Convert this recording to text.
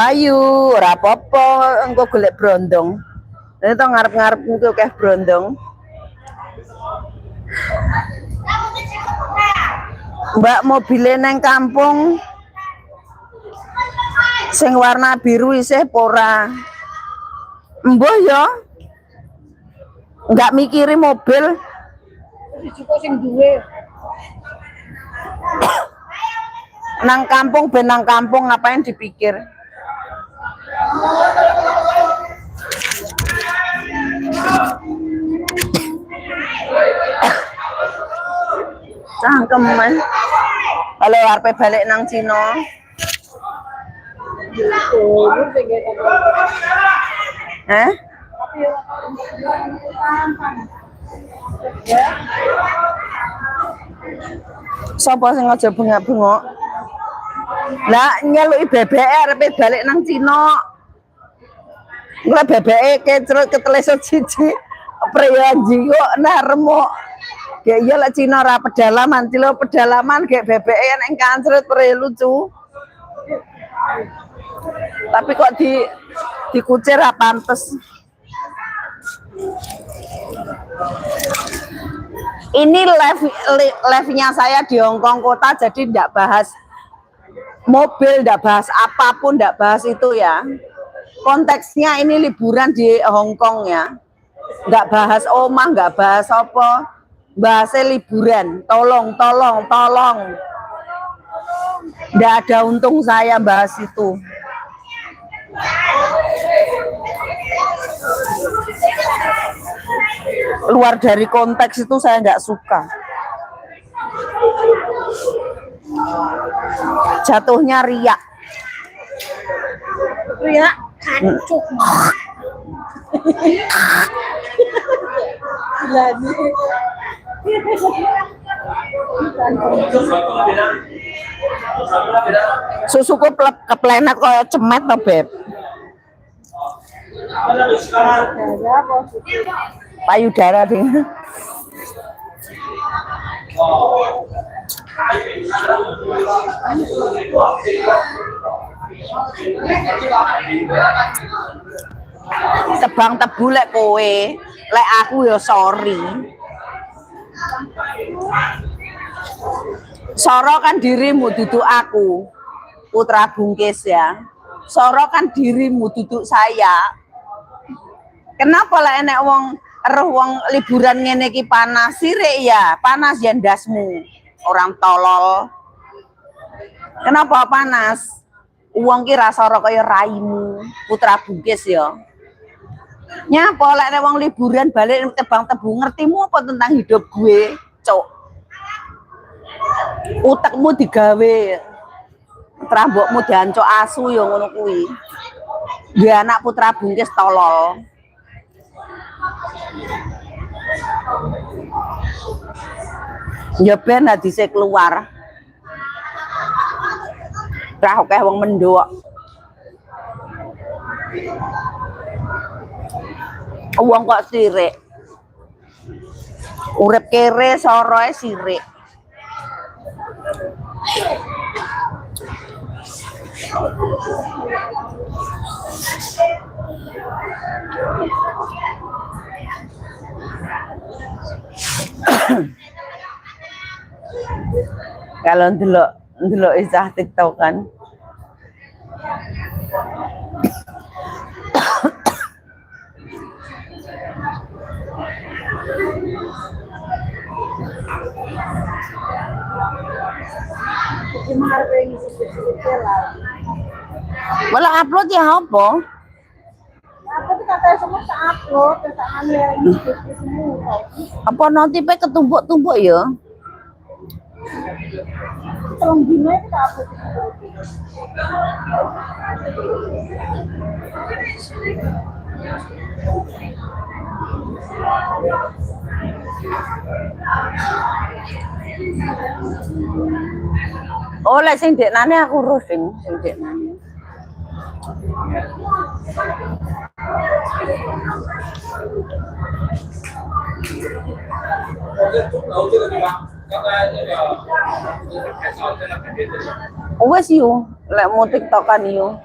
Ayu, ora apa-apa, engko golek brondong. Ini to ngarep-ngarep engko akeh brondong. Mbak mobilnya neng kampung sing warna biru isih pora. Mbuh ya. Enggak mikiri mobil. Sing duwe. Nang kampung ben nang kampung ngapain dipikir. Cangkem man. Kalau arep balik nang Cina. Sapa sing aja bengak-bengok? Lah nyeluki bebeke arep balik nang Cina. Engko bebeke kecrut ketelesot siji. Priyanji kok naremo. Ya iya lah Cina ora pedalaman, cilo pedalaman kayak bebeke nek kancret pre lucu. Tapi kok dikucir apa pantes. Ini live-nya saya di Hongkong kota, jadi tidak bahas mobil, tidak bahas apapun, tidak bahas itu ya. Konteksnya ini liburan di Hongkong ya. Nggak bahas omah, nggak bahas apa. Bahasnya liburan. Tolong. Nggak ada untung saya bahas itu. Luar dari konteks itu saya nggak suka. Jatuhnya riak. Riak kancuk. Susuku keplenet kayak cemet to, Beb. Payudara ding. Tebang tebu lek kowe, lek aku ya sorry. Sorokan dirimu duduk aku, Putra Bungkis ya. Sorokan dirimu duduk saya. Kenapa lah enek wong liburan ngene iki panas sirek ya, panas ya ndasmu. Orang tolol. Kenapa panas? Uang ki rasa ora kaya raimu, Putra Bungkis ya. Nyapa lek enek wong liburan balik tebang tebu, ngertimu apa tentang hidup gue, Cuk? Utekmu digawe, trambokmu diancuk asu ya ngono kuwi. Dia anak Putra Bungkis tolol. Ya ben hadise keluar. Ra akeh wong mendok. Wong kok sirik. Urip kere soroe sirik. Kalau ndelok isah TikTok kan. Malah upload ya apa? Aku tuh katanya semua tak upload, tak ambil semua. Apa notifnya ketumpuk-tumpuk ya? Tolong gimana itu tak upload. Oh, lek sing deknane aku urus sing deknane. Wes yo, lek mau TikTokan yo.